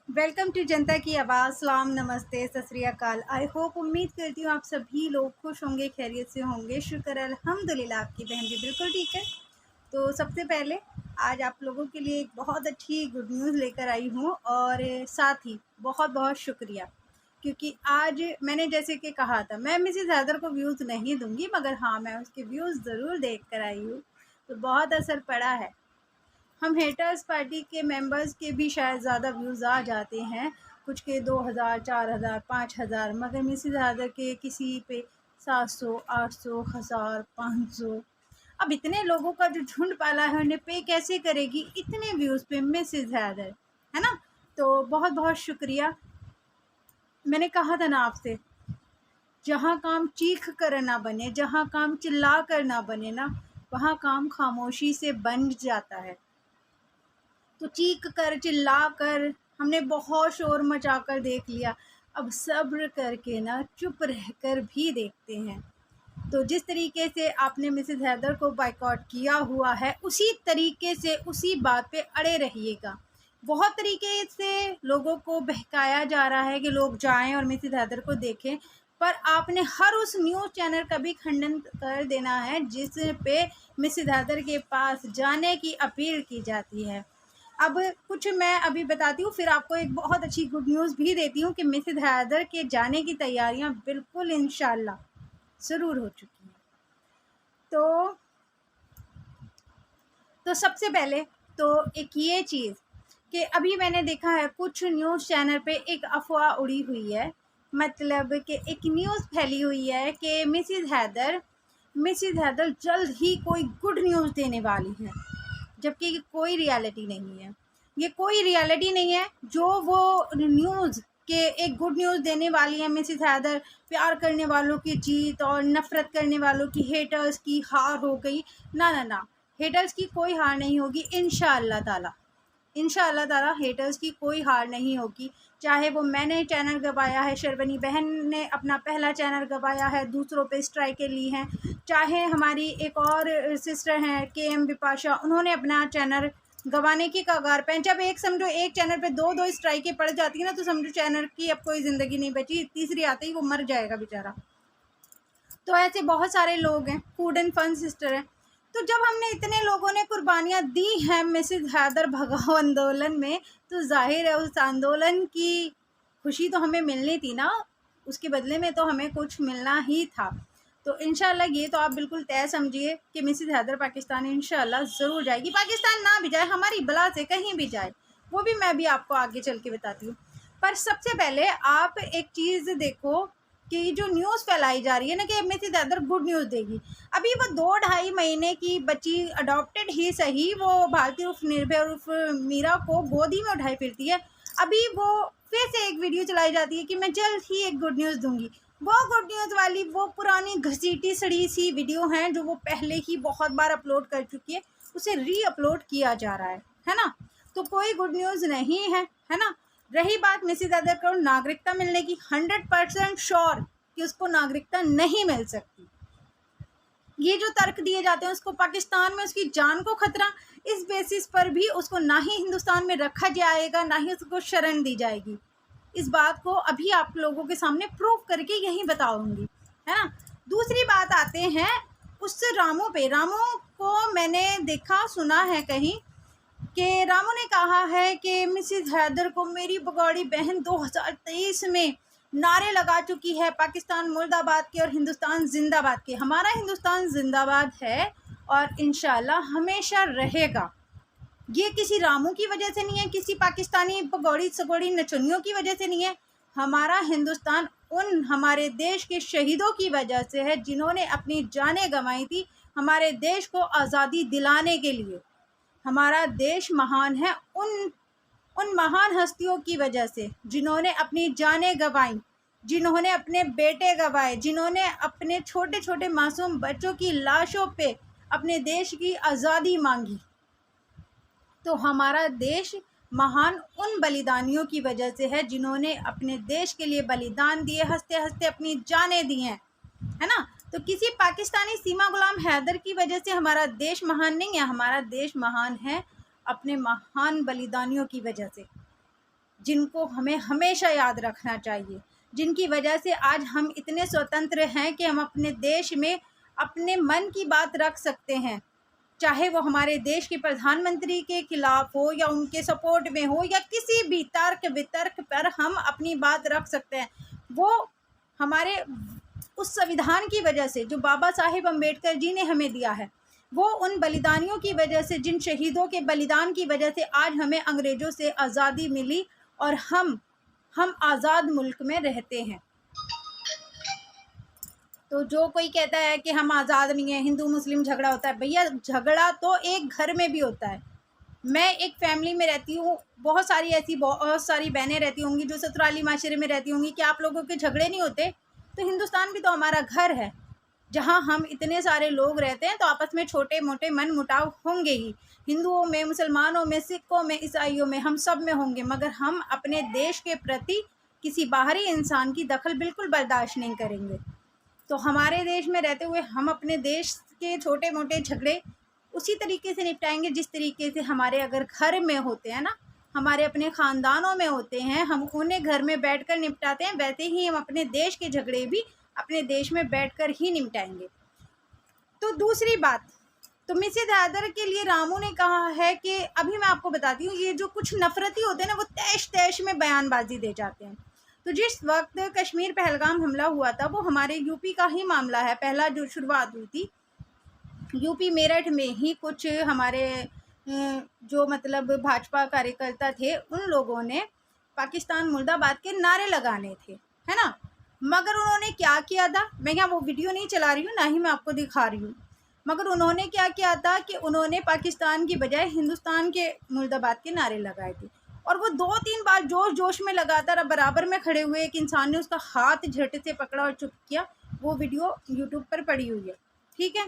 Welcome to जनता की आवाज़। सलाम, नमस्ते, सत श्री अकाल। आई होप, उम्मीद करती हूँ आप सभी लोग खुश होंगे, खैरियत से होंगे। शुक्र अल्हम्दुलिल्लाह, आपकी बहन भी बिल्कुल ठीक है। तो सबसे पहले आज आप लोगों के लिए एक बहुत अच्छी गुड न्यूज़ लेकर आई हूँ और साथ ही बहुत बहुत शुक्रिया, क्योंकि आज मैंने जैसे कि कहा था मैं मिसेज़ हैदर को व्यूज़ नहीं दूंगी, मगर हाँ, मैं उसके व्यूज़ ज़रूर देख कर आई हूँ। तो बहुत असर पड़ा है। हम हेटर्स पार्टी के मेंबर्स के भी शायद ज़्यादा व्यूज़ आ जाते हैं, कुछ के 2000, 4000, 5000, मगर मिसेज़ हैदर के किसी पे 700, 800, 1000, 500। अब इतने लोगों का जो झुंड पाला है, उन्हें पे कैसे करेगी इतने व्यूज़ पे मिसेज़ हैदर, है ना? तो बहुत बहुत शुक्रिया। मैंने कहा था ना आपसे, जहाँ काम चीख कर ना बने, जहाँ काम चिल्ला कर ना बने ना, वहाँ काम खामोशी से बन जाता है। तो चीख कर चिल्ला कर हमने बहुत शोर मचा कर देख लिया। अब सब्र करके ना चुप रहकर भी देखते हैं। तो जिस तरीके से आपने मिसेज़ हैदर को बायकॉट किया हुआ है, उसी तरीके से उसी बात पे अड़े रहिएगा। बहुत तरीके से लोगों को बहकाया जा रहा है कि लोग जाएं और मिसेज़ हैदर को देखें, पर आपने हर उस न्यूज़ चैनल का भी खंडन कर देना है जिस पे मिसेज़ हैदर के पास जाने की अपील की जाती है। अब कुछ मैं अभी बताती हूँ, फिर आपको एक बहुत अच्छी गुड न्यूज़ भी देती हूँ कि मिसेज़ हैदर के जाने की तैयारियां बिल्कुल इंशाल्लाह ज़रूर हो चुकी हैं। तो सबसे पहले तो एक ये चीज़ कि अभी मैंने देखा है कुछ न्यूज़ चैनल पे एक अफ़वाह उड़ी हुई है, मतलब कि एक न्यूज़ फैली हुई है कि मिसेज़ हैदर जल्द ही कोई गुड न्यूज़ देने वाली है, जबकि ये कोई रियलिटी नहीं है। ये कोई रियलिटी नहीं है। जो वो न्यूज़ के एक गुड न्यूज़ देने वाली है मिसेज़ हैदर, प्यार करने वालों की जीत और नफ़रत करने वालों की, हेटर्स की हार हो गई। ना ना ना, हेटर्स की कोई हार नहीं होगी इंशाअल्लाह ताला। इंशाअल्लाह ताला हेटर्स की कोई हार नहीं होगी। चाहे वो मैंने चैनल गवाया है, शर्वनी बहन ने अपना पहला चैनल गवाया है, दूसरों पे स्ट्राइकें ली हैं, चाहे हमारी एक और सिस्टर हैं केएम बिपाशा, उन्होंने अपना चैनल गंवाने की कगार पे हैं। जब एक समझो एक चैनल पे दो दो स्ट्राइकें पड़ जाती है ना, तो समझो चैनल की अब कोई ज़िंदगी नहीं बची, तीसरी आते ही वो मर जाएगा बेचारा। तो ऐसे बहुत सारे लोग हैं, फूड एंड फन सिस्टर हैं। तो जब हमने इतने लोगों ने कुर्बानियाँ दी हैं मिसेज़ हैदर भगाओ आंदोलन में, तो ज़ाहिर है उस आंदोलन की खुशी तो हमें मिलनी थी ना, उसके बदले में तो हमें कुछ मिलना ही था। तो इंशाल्लाह ये तो आप बिल्कुल तय समझिए कि मिसेज़ हैदर पाकिस्तान इंशाल्लाह ज़रूर जाएगी। पाकिस्तान ना भी जाए, हमारी बला से कहीं भी जाए, वो भी मैं भी आपको आगे चल के बताती हूँ। पर सबसे पहले आप एक चीज़ देखो कि जो न्यूज़ फैलाई जा रही है ना कि मिसेज़ हैदर गुड न्यूज़ देगी। अभी वो 2 ढाई महीने की बच्ची, अडॉप्टेड ही सही, वो भारती उर्फ निर्भया उर्फ मीरा को गोदी में उठाई फिरती है। अभी वो फिर से एक वीडियो चलाई जाती है कि मैं जल्द ही एक गुड न्यूज़ दूंगी। वो गुड न्यूज़ वाली वो पुरानी घसीटी सड़ी सी वीडियो हैं जो वो पहले ही बहुत बार अपलोड कर चुकी है, उसे री अपलोड किया जा रहा है ना? तो कोई गुड न्यूज़ नहीं है ना? रही बात मिसेज़ हैदर को नागरिकता मिलने की, 100% श्योर कि उसको नागरिकता नहीं मिल सकती। ये जो तर्क दिए जाते हैं उसको पाकिस्तान में उसकी जान को खतरा, इस बेसिस पर भी उसको ना ही हिंदुस्तान में रखा जाएगा, ना ही उसको शरण दी जाएगी। इस बात को अभी आप लोगों के सामने प्रूव करके यही बताऊंगी, है ना? दूसरी बात आते हैं उस रामू पे। रामू को मैंने देखा सुना है कहीं कि रामू ने कहा है कि मिसेज़ हैदर को मेरी बगौड़ी बहन 2023 में नारे लगा चुकी है, पाकिस्तान मुर्दाबाद के और हिंदुस्तान जिंदाबाद के। हमारा हिंदुस्तान जिंदाबाद है और इंशाल्लाह हमेशा रहेगा। ये किसी रामू की वजह से नहीं है, किसी पाकिस्तानी पगौड़ी सगोड़ी नचनियों की वजह से नहीं है। हमारा हिंदुस्तान उन हमारे देश के शहीदों की वजह से है जिन्होंने अपनी जानें गंवाई थी हमारे देश को आज़ादी दिलाने के लिए। हमारा देश महान है उन महान हस्तियों की वजह से जिन्होंने अपनी जानें गंवाई, जिन्होंने अपने बेटे गंवाए, जिन्होंने अपने छोटे छोटे मासूम बच्चों की लाशों पे अपने देश की आज़ादी मांगी। तो हमारा देश महान उन बलिदानियों की वजह से है जिन्होंने अपने देश के लिए बलिदान दिए, हंसते हंसते अपनी जानें दी हैं, है ना? तो किसी पाकिस्तानी सीमा गुलाम हैदर की वजह से हमारा देश महान नहीं है। हमारा देश महान है अपने महान बलिदानियों की वजह से। जिनको हमें हमेशा याद रखना चाहिए, जिनकी वजह से आज हम इतने स्वतंत्र हैं कि हम अपने देश में अपने मन की बात रख सकते हैं, चाहे वो हमारे देश के प्रधानमंत्री के खिलाफ हो या उनके सपोर्ट में हो या किसी भी तर्क वितर्क पर हम अपनी बात रख सकते हैं। वो हमारे उस संविधान की वजह से जो बाबा साहेब अम्बेडकर जी ने हमें दिया है, वो उन बलिदानियों की वजह से, जिन शहीदों के बलिदान की वजह से आज हमें अंग्रेज़ों से आज़ादी मिली और हम आज़ाद मुल्क में रहते हैं। तो जो कोई कहता है कि हम आज़ाद नहीं हैं, हिंदू मुस्लिम झगड़ा होता है, भैया झगड़ा तो एक घर में भी होता है। मैं एक फैमिली में रहती हूँ, बहुत सारी बहनें रहती होंगी जो ससुराली माशरे में रहती होंगी, कि आप लोगों के झगड़े नहीं होते? तो हिंदुस्तान भी तो हमारा घर है, जहाँ हम इतने सारे लोग रहते हैं, तो आपस में छोटे मोटे मन मुटाव होंगे ही। हिंदुओं में, मुसलमानों में, सिखों में, ईसाइयों में, हम सब में होंगे, मगर हम अपने देश के प्रति किसी बाहरी इंसान की दखल बिल्कुल बर्दाश्त नहीं करेंगे। तो हमारे देश में रहते हुए हम अपने देश के छोटे मोटे झगड़े उसी तरीके से निपटाएंगे जिस तरीके से हमारे अगर घर में होते हैं ना, हमारे अपने ख़ानदानों में होते हैं, हम उन्हें घर में बैठकर निपटाते हैं, वैसे ही हम अपने देश के झगड़े भी अपने देश में बैठकर ही निपटाएंगे। तो दूसरी बात, तो मिसेज हैदर के लिए रामू ने कहा है कि अभी मैं आपको बताती हूँ, ये जो कुछ नफरती होते हैं ना, वो तैश तैश में बयानबाजी दे जाते हैं। तो जिस वक्त कश्मीर पहलगाम हमला हुआ था, वो हमारे यूपी का ही मामला है। पहला जो शुरुआत हुई थी यूपी मेरठ में ही, कुछ हमारे जो मतलब भाजपा कार्यकर्ता थे, उन लोगों ने पाकिस्तान मुर्दाबाद के नारे लगाने थे, है ना। मगर उन्होंने क्या किया था, मैं यहाँ वो वीडियो नहीं चला रही हूँ, ना ही मैं आपको दिखा रही हूँ, मगर उन्होंने क्या किया था कि उन्होंने पाकिस्तान की बजाय हिंदुस्तान के मुर्दाबाद के नारे लगाए थे। और वो 2-3 बार जोश जोश में लगातार बराबर में खड़े हुए एक इंसान ने उसका हाथ झट से पकड़ा और चुप किया। वो वीडियो यूट्यूब पर पड़ी हुई है, ठीक है।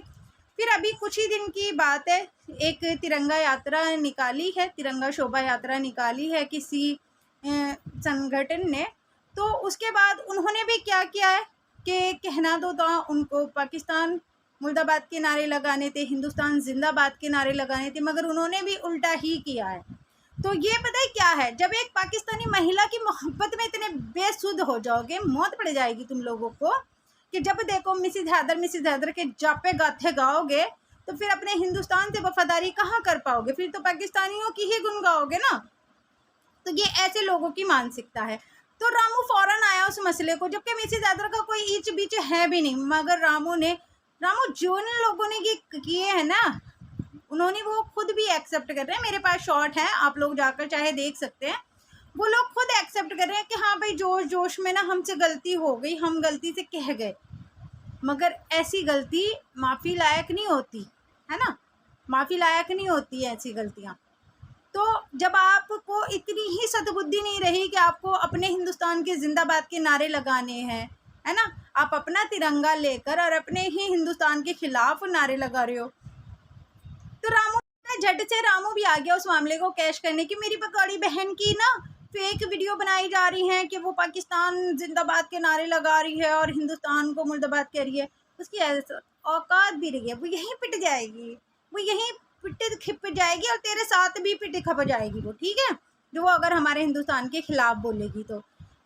फिर अभी कुछ ही दिन की बात है, एक तिरंगा यात्रा निकाली है, तिरंगा शोभा यात्रा निकाली है किसी संगठन ने। तो उसके बाद उन्होंने भी क्या किया है कि कहना तो था उनको पाकिस्तान मुर्दाबाद के नारे लगाने थे, हिंदुस्तान जिंदाबाद के नारे लगाने थे, मगर उन्होंने भी उल्टा ही किया है। तो ये पता है क्या है, जब एक पाकिस्तानी महिला की मोहब्बत में इतने बेसुध हो जाओगे, मौत पड़ जाएगी तुम लोगों को, कि जब देखो मिसेज हैदर के जापे गाथे गाओगे, तो फिर अपने हिंदुस्तान से वफादारी कहाँ कर पाओगे? फिर तो पाकिस्तानियों की ही गुन गाओगे ना। तो ये ऐसे लोगों की मानसिकता है। तो रामू फौरन आया उस मसले को, जबकि मिसेज हैदर का कोई ईच बीच है भी नहीं, मगर रामू जो लोगों ने ये किए हैं ना, उन्होंने वो खुद भी एक्सेप्ट कर रहे हैं। मेरे पास शॉर्ट है, आप लोग जाकर चाहे देख सकते हैं। वो लोग खुद एक्सेप्ट कर रहे हैं कि हाँ भाई, जोश जोश में ना हमसे गलती हो गई, हम गलती से कह गए, मगर ऐसी गलती माफ़ी लायक नहीं होती, है ना। माफ़ी लायक नहीं होती है ऐसी गलतियाँ। तो जब आपको इतनी ही सद्बुद्धि नहीं रही कि आपको अपने हिंदुस्तान के जिंदाबाद के नारे लगाने हैं, है ना, आप अपना तिरंगा लेकर और अपने ही हिंदुस्तान के खिलाफ नारे लगा रहे हो, तो झट से रामू भी आ गया उस मामले को कैश करने की। मेरी बड़ी बहन की ना फेक वीडियो बनाई जा रही हैं कि वो पाकिस्तान जिंदाबाद के नारे लगा रही है और हिंदुस्तान को मुर्दाबाद कह रही है। उसकी औकात भी रही है, वो यहीं पिट जाएगी, वो यहीं पिट खिप जाएगी और तेरे साथ भी पिट खप जाएगी वो, ठीक है, जो वो अगर हमारे हिंदुस्तान के खिलाफ बोलेगी तो।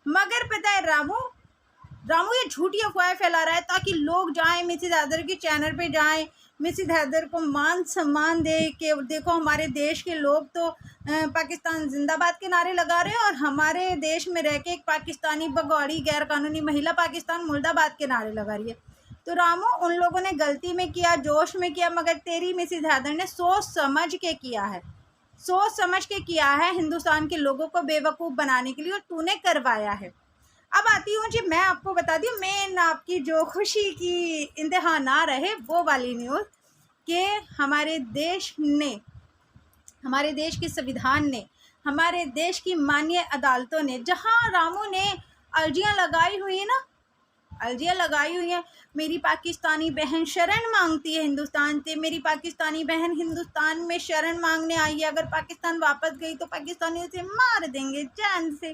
मगर पता है रामू ये झूठी अफवाहें फैला रहा है ताकि लोग जाएं, मिसेज हैदर के चैनल पे जाएं, मिसेज हैदर को मान सम्मान दे के देखो हमारे देश के लोग तो पाकिस्तान जिंदाबाद के नारे लगा रहे हैं और हमारे देश में रह के एक पाकिस्तानी भगौड़ी गैर कानूनी महिला पाकिस्तान मुर्दाबाद के नारे लगा रही है। तो रामू, उन लोगों ने गलती में किया, जोश में किया, मगर तेरी मिसेज हैदर ने सोच समझ के किया है, सोच समझ के किया है, हिंदुस्तान के लोगों को बेवकूफ़ बनाने के लिए, और तूने करवाया है। अब आती हूँ जी, मैं आपको बता दी मेन आपकी जो खुशी की इंतहा ना रहे वो वाली न्यूज़, कि हमारे देश के संविधान ने, हमारे देश की माननीय अदालतों ने, जहाँ रामू ने अर्जियाँ लगाई हुई है ना, अर्जियाँ लगाई हुई हैं, मेरी पाकिस्तानी बहन शरण मांगती है हिंदुस्तान से, मेरी पाकिस्तानी बहन हिंदुस्तान में शरण मांगने आई है, अगर पाकिस्तान वापस गई तो पाकिस्तानियों से मार देंगे जान से,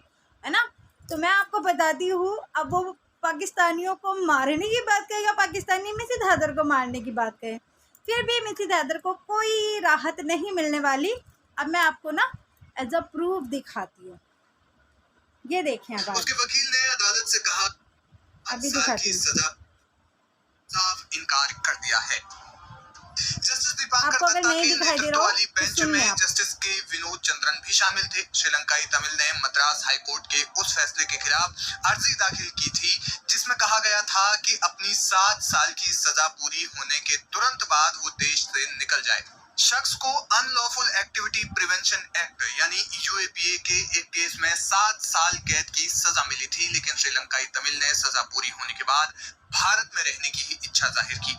है ना। तो मैं आपको बताती हूँ, अब वो पाकिस्तानियों को मारने की बात कहे या पाकिस्तानी मिसेज हैदर को मारने की बात कहे, फिर भी मिसेज हैदर को कोई राहत नहीं मिलने वाली। अब मैं आपको ना एज अ प्रूफ दिखाती हूँ, ये देखें अब आप। उसके वकील ने अदालत से कहा अभी 8 साल दिखाती की हूँ सजा साफ इनकार कर दिया है। जस्टिस दीपांकर आपको, अगर दत्ता नहीं के दिखाई दे नेतृत्व रहा हो वाली तो बेंच सुनिए में आप। जस्टिस के विनोद चंद्रन भी शामिल थे। श्रीलंकाई तमिल ने मद्रास हाईकोर्ट के उस फैसले के खिलाफ अर्जी दाखिल की थी जिसमें कहा गया था कि अपनी 7 साल की सजा पूरी होने के तुरंत बाद वो देश से निकल जाए। शख्स को अनलॉफुल एक्टिविटी प्रिवेंशन एक्ट यानी यूएपीए के एक केस में 7 साल कैद की सजा मिली थी, लेकिन श्रीलंकाई तमिल ने सजा पूरी होने के बाद भारत में रहने की ही इच्छा जाहिर की।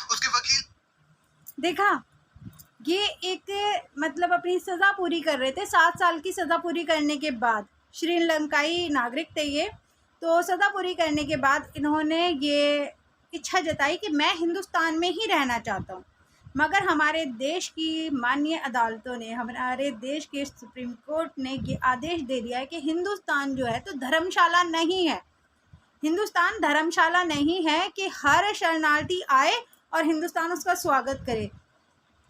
उसके वकील देखा, ये एक मतलब अपनी सज़ा पूरी कर रहे थे, 7 साल की सज़ा पूरी करने के बाद, श्रीलंकाई नागरिक थे ये। तो सज़ा पूरी करने के बाद इन्होंने ये इच्छा जताई कि मैं हिंदुस्तान में ही रहना चाहता हूँ। मगर हमारे देश की माननीय अदालतों ने, हमारे देश के सुप्रीम कोर्ट ने ये आदेश दे दिया है कि हिंदुस्तान जो है तो धर्मशाला नहीं है। हिंदुस्तान धर्मशाला नहीं है कि हर शरणार्थी आए और हिंदुस्तान उसका स्वागत करे।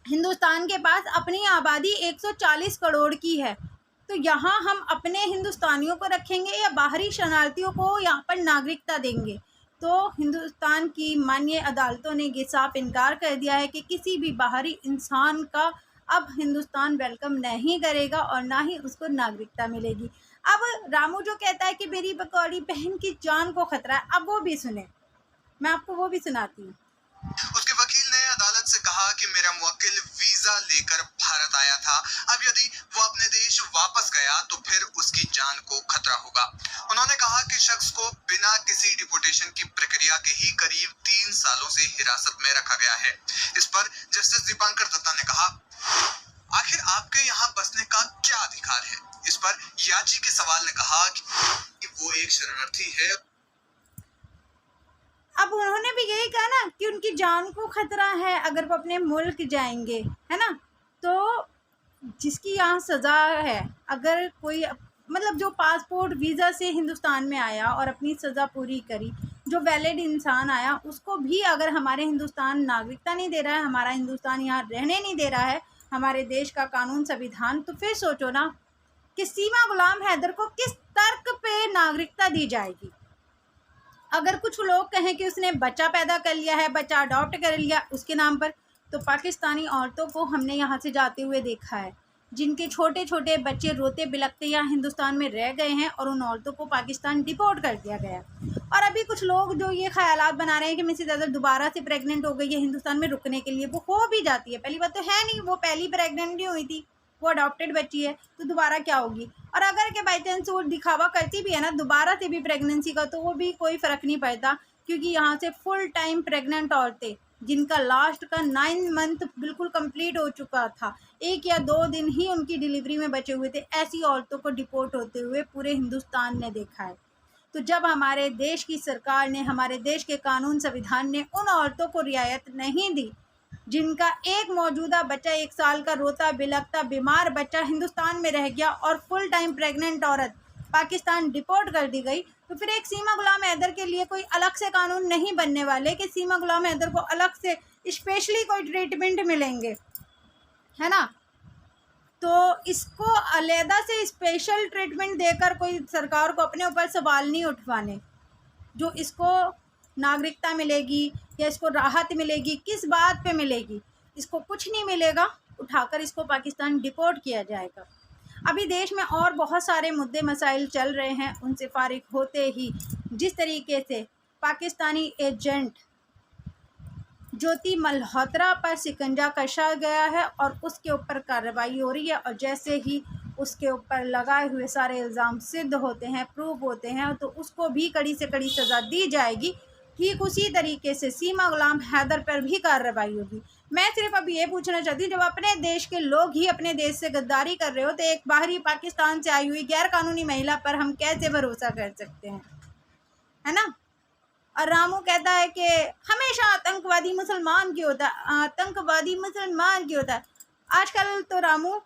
हिंदुस्तान के पास अपनी आबादी 140 करोड़ की है, तो यहाँ हम अपने हिंदुस्तानियों को रखेंगे या बाहरी शरणार्थियों को यहाँ पर नागरिकता देंगे? तो हिंदुस्तान की माननीय अदालतों ने ये साफ इनकार कर दिया है कि किसी भी बाहरी इंसान का अब हिंदुस्तान वेलकम नहीं करेगा और ना ही उसको नागरिकता मिलेगी। अब रामू जो कहता है कि मेरी बकौड़ी बहन की जान को खतरा है, अब वो भी सुने, मैं आपको वो भी सुनाती हूँ। उसके वकील ने अदालत से कहा कि मेरा मुवक्किल वीजा लेकर भारत आया था, अब यदि वो अपने देश वापस गया तो फिर उसकी जान को खतरा होगा। उन्होंने कहा कि शख्स को बिना किसी डिपोर्टेशन की प्रक्रिया के ही करीब 3 सालों से हिरासत में रखा गया है। इस पर जस्टिस दीपांकर दत्ता ने कहा, आखिर आपके यहाँ बसने का क्या अधिकार है? इस पर याची के सवाल ने कहा कि वो एक शरणार्थी है। अब उन्होंने भी यही कहा ना कि उनकी जान को खतरा है अगर वो अपने मुल्क जाएंगे, है ना। तो जिसकी यहाँ सज़ा है, अगर कोई मतलब जो पासपोर्ट वीज़ा से हिंदुस्तान में आया और अपनी सज़ा पूरी करी, जो वैलिड इंसान आया, उसको भी अगर हमारे हिंदुस्तान नागरिकता नहीं दे रहा है, हमारा हिंदुस्तान यहाँ रहने नहीं दे रहा है, हमारे देश का कानून संविधान, तो फिर सोचो ना कि सीमा गुलाम हैदर को किस तर्क पे नागरिकता दी जाएगी। अगर कुछ लोग कहें कि उसने बच्चा पैदा कर लिया है, बच्चा अडॉप्ट कर लिया उसके नाम पर, तो पाकिस्तानी औरतों को हमने यहाँ से जाते हुए देखा है, जिनके छोटे छोटे बच्चे रोते बिलखते यहाँ हिंदुस्तान में रह गए हैं और उन औरतों को पाकिस्तान डिपोर्ट कर दिया गया। और अभी कुछ लोग जो ये ख्यालात बना रहे हैं कि मिसेस अजहर दोबारा से प्रेग्नेंट हो गई है हिंदुस्तान में रुकने के लिए, वो हो भी जाती है, पहली बात तो है नहीं, वो पहली प्रेग्नेंट नहीं हुई थी, वो अडॉप्टेड बच्ची है, तो दोबारा क्या होगी। और अगर के बाई चांस वो दिखावा करती भी है ना दोबारा से भी प्रेगनेंसी का, तो वो भी कोई फ़र्क नहीं पड़ता, क्योंकि यहाँ से फुल टाइम प्रेग्नेंट औरतें जिनका लास्ट का 9 मंथ बिल्कुल कंप्लीट हो चुका था, 1 या 2 दिन ही उनकी डिलीवरी में बचे हुए थे, ऐसी औरतों को डिपोर्ट होते हुए पूरे हिंदुस्तान ने देखा है। तो जब हमारे देश की सरकार ने, हमारे देश के कानून संविधान ने उन औरतों को रियायत नहीं दी जिनका एक मौजूदा बच्चा 1 साल का रोता बिलखता बीमार बच्चा हिंदुस्तान में रह गया और फुल टाइम प्रेग्नेंट औरत पाकिस्तान डिपोर्ट कर दी गई, तो फिर एक सीमा गुलाम हैदर के लिए कोई अलग से कानून नहीं बनने वाले कि सीमा गुलाम हैदर को अलग से स्पेशली कोई ट्रीटमेंट मिलेंगे, है ना। तो इसको अलहदा से स्पेशल ट्रीटमेंट देकर कोई सरकार को अपने ऊपर सवाल नहीं उठवाने। जो इसको नागरिकता मिलेगी या इसको राहत मिलेगी, किस बात पे मिलेगी? इसको कुछ नहीं मिलेगा, उठाकर इसको पाकिस्तान डिपोर्ट किया जाएगा। अभी देश में और बहुत सारे मुद्दे मसाइल चल रहे हैं, उनसे फारिग होते ही जिस तरीके से पाकिस्तानी एजेंट ज्योति मल्होत्रा पर शिकंजा कसा गया है और उसके ऊपर कार्रवाई हो रही है, और जैसे ही उसके ऊपर लगाए हुए सारे इल्ज़ाम सिद्ध होते हैं, प्रूव होते हैं, तो उसको भी कड़ी से कड़ी सज़ा दी जाएगी। ठीक उसी तरीके से सीमा गुलाम हैदर पर भी कार्रवाई होगी। मैं सिर्फ अब ये पूछना चाहती हूँ, जब अपने देश के लोग ही अपने देश से गद्दारी कर रहे हो, तो एक बाहरी पाकिस्तान से आई हुई गैर कानूनी महिला पर हम कैसे भरोसा कर सकते हैं, है ना। और रामू कहता है कि हमेशा आतंकवादी मुसलमान क्यों होता है, आतंकवादी मुसलमान क्यों होता है। आजकल तो रामू,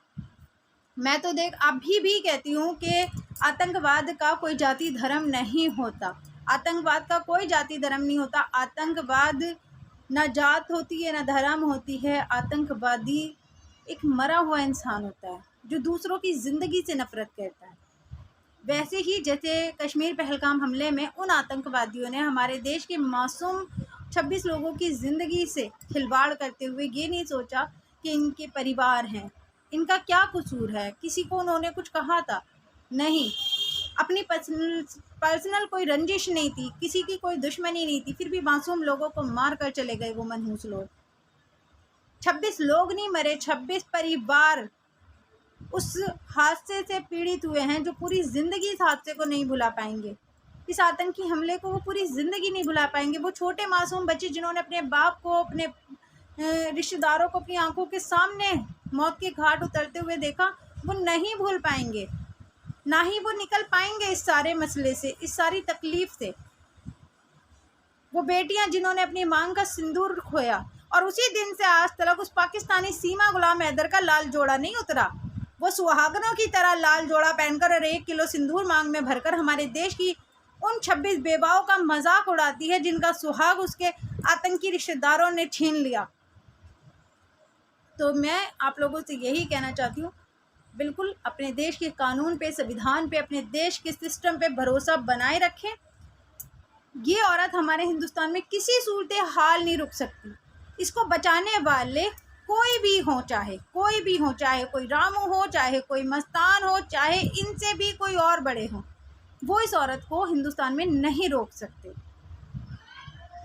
मैं तो देख अभी भी कहती हूँ कि आतंकवाद का कोई जाति धर्म नहीं होता, आतंकवाद का कोई जाति धर्म नहीं होता। आतंकवाद न जात होती है न धर्म होती है, आतंकवादी एक मरा हुआ इंसान होता है जो दूसरों की ज़िंदगी से नफ़रत करता है। वैसे ही जैसे कश्मीर पहलगाम हमले में उन आतंकवादियों ने हमारे देश के मासूम 26 लोगों की ज़िंदगी से खिलवाड़ करते हुए ये नहीं सोचा कि इनके परिवार हैं, इनका क्या कसूर है, किसी को उन्होंने कुछ कहा था? नहीं, अपनी पर्सनल कोई रंजिश नहीं थी, किसी की कोई दुश्मनी नहीं थी, फिर भी मासूम लोगों को मार कर चले गए वो मनहूस लोग। 26 लोग नहीं मरे, 26 परिवार उस हादसे से पीड़ित हुए हैं जो पूरी ज़िंदगी इस हादसे को नहीं भुला पाएंगे। इस आतंकी हमले को वो पूरी ज़िंदगी नहीं भुला पाएंगे। वो छोटे मासूम बच्चे जिन्होंने अपने बाप को, अपने रिश्तेदारों को अपनी आंखों के सामने मौत के घाट उतरते हुए देखा, वो नहीं भूल पाएंगे, ना ही वो निकल पाएंगे इस सारे मसले से, इस सारी तकलीफ से। वो बेटियां जिन्होंने अपनी मांग का सिंदूर खोया और उसी दिन से आज तक उस पाकिस्तानी सीमा गुलाम हैदर का लाल जोड़ा नहीं उतरा। वो सुहागनों की तरह लाल जोड़ा पहनकर और 1 किलो सिंदूर मांग में भरकर हमारे देश की उन 26 बेवाओं का मजाक उड़ाती है जिनका सुहाग उसके आतंकी रिश्तेदारों ने छीन लिया। तो मैं आप लोगों से यही कहना चाहती हूँ, बिल्कुल अपने देश के कानून पे, संविधान पे, अपने देश के सिस्टम पे भरोसा बनाए रखें। ये औरत हमारे हिंदुस्तान में किसी सूरत हाल नहीं रुक सकती। इसको बचाने वाले कोई भी हो, चाहे कोई भी हो, चाहे कोई रामू हो, चाहे कोई मस्तान हो, चाहे इनसे भी कोई और बड़े हों, वो इस औरत को हिंदुस्तान में नहीं रोक सकते।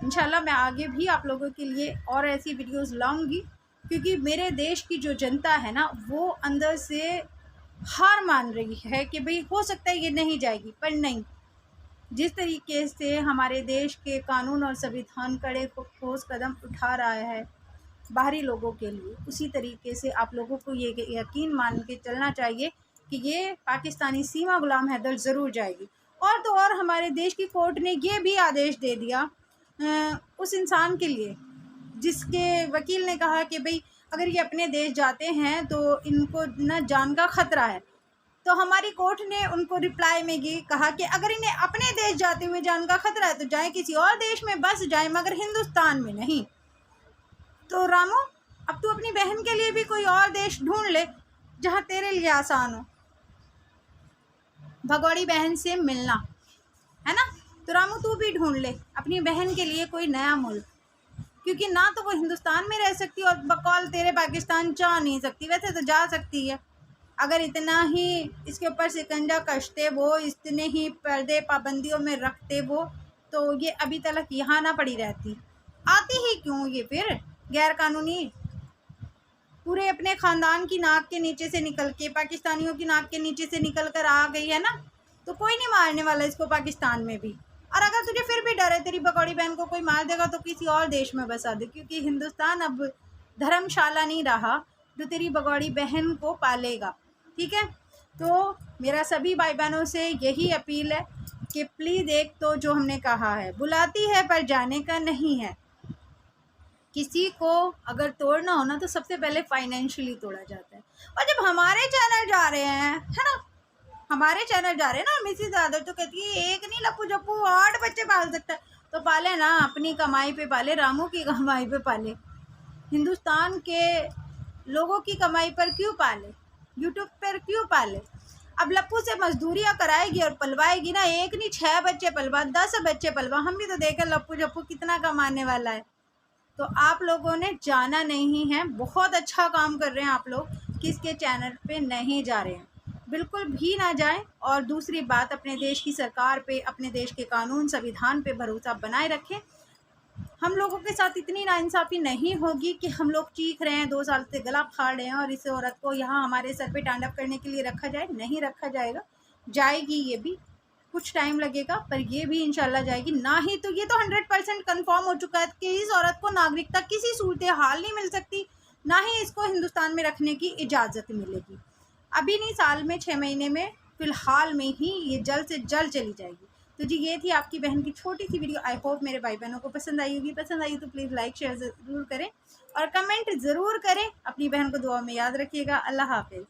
इंशाल्लाह मैं आगे भी आप लोगों के लिए और ऐसी वीडियोस लाऊंगी, क्योंकि मेरे देश की जो जनता है ना, वो अंदर से हार मान रही है कि भाई हो सकता है ये नहीं जाएगी, पर नहीं, जिस तरीके से हमारे देश के कानून और संविधान कड़े ठोस कदम उठा रहा है बाहरी लोगों के लिए, उसी तरीके से आप लोगों को ये यकीन मान के चलना चाहिए कि ये पाकिस्तानी सीमा गुलाम हैदर ज़रूर जाएगी। और तो और हमारे देश की कोर्ट ने ये भी आदेश दे दिया उस इंसान के लिए जिसके वकील ने कहा कि भाई अगर ये अपने देश जाते हैं तो इनको न जान का ख़तरा है। तो हमारी कोर्ट ने उनको रिप्लाई में ये कहा कि अगर इन्हें अपने देश जाते हुए जान का ख़तरा है तो जाए किसी और देश में, बस जाए, मगर हिंदुस्तान में नहीं। तो रामू, अब तू अपनी बहन के लिए भी कोई और देश ढूंढ ले जहाँ तेरे लिए आसान हो भगोड़ी बहन से मिलना, है ना। तो रामू तू भी ढूंढ ले अपनी बहन के लिए कोई नया मुल्क, क्योंकि ना तो वो हिंदुस्तान में रह सकती और बकौल तेरे पाकिस्तान जा नहीं सकती। वैसे तो जा सकती है, अगर इतना ही इसके ऊपर शिकंजा कसते वो, इतने ही पर्दे पाबंदियों में रखते वो, तो ये अभी तक यहाँ ना पड़ी रहती। आती ही क्यों ये फिर गैर कानूनी, पूरे अपने ख़ानदान की नाक के नीचे से निकल के, पाकिस्तानियों की नाक के नीचे से निकल कर आ गई है ना, तो कोई नहीं मारने वाला इसको पाकिस्तान में भी। और अगर तुझे फिर भी डर है तेरी बकौड़ी बहन को कोई मार देगा तो किसी और देश में बसा दे, क्योंकि हिंदुस्तान अब धर्मशाला नहीं रहा जो तेरी बकौड़ी बहन को पालेगा, ठीक है। तो मेरा सभी भाई बहनों से यही अपील है कि प्लीज़, एक तो जो हमने कहा है, बुलाती है पर जाने का नहीं है। किसी को अगर तोड़ना हो ना तो सबसे पहले फाइनेंशियली तोड़ा जाता है। और जब हमारे चैनल जा रहे हैं, है ना, हमारे चैनल जा रहे हैं ना, मिसेज आदर तो कहती है एक नहीं लप्पू जप्पू 8 बच्चे पाल सकता है, तो पाले ना, अपनी कमाई पे पाले, रामू की कमाई पे पाले, हिंदुस्तान के लोगों की कमाई पर क्यों पाले, यूट्यूब पर क्यों पाले। अब लप्पू से मजदूरियाँ कराएगी और पलवाएगी ना, एक नहीं 6 बच्चे पलवा, 10 बच्चे पलवा, हम भी तो देखें लप्पू जप्पू कितना कमाने वाला है। तो आप लोगों ने जाना नहीं है, बहुत अच्छा काम कर रहे हैं आप लोग, किसके चैनल पे नहीं जा रहे हैं, बिल्कुल भी ना जाएं। और दूसरी बात, अपने देश की सरकार पे, अपने देश के कानून संविधान पे भरोसा बनाए रखें। हम लोगों के साथ इतनी नाइंसाफ़ी नहीं होगी कि हम लोग चीख रहे हैं, 2 साल से गला फाड़ रहे हैं और इस औरत को यहाँ हमारे सर पे तांडव करने के लिए रखा जाए, नहीं रखा जाएगा। जाएगी, ये भी कुछ टाइम लगेगा पर ये भी इंशाल्लाह जाएगी। ना ही तो ये तो 100% कन्फर्म हो चुका है कि इस औरत को नागरिकता किसी सूरत हाल नहीं मिल सकती, ना ही इसको हिंदुस्तान में रखने की इजाज़त मिलेगी। अभी नहीं, साल में 6 महीने में, फ़िलहाल में ही ये जल्द से जल्द चली जाएगी। तो जी, ये थी आपकी बहन की छोटी सी वीडियो। आई होप मेरे भाई बहनों को पसंद आई होगी। पसंद आई तो प्लीज़ लाइक शेयर ज़रूर करें और कमेंट ज़रूर करें। अपनी बहन को दुआ में याद रखिएगा। अल्लाह हाफ़िज़।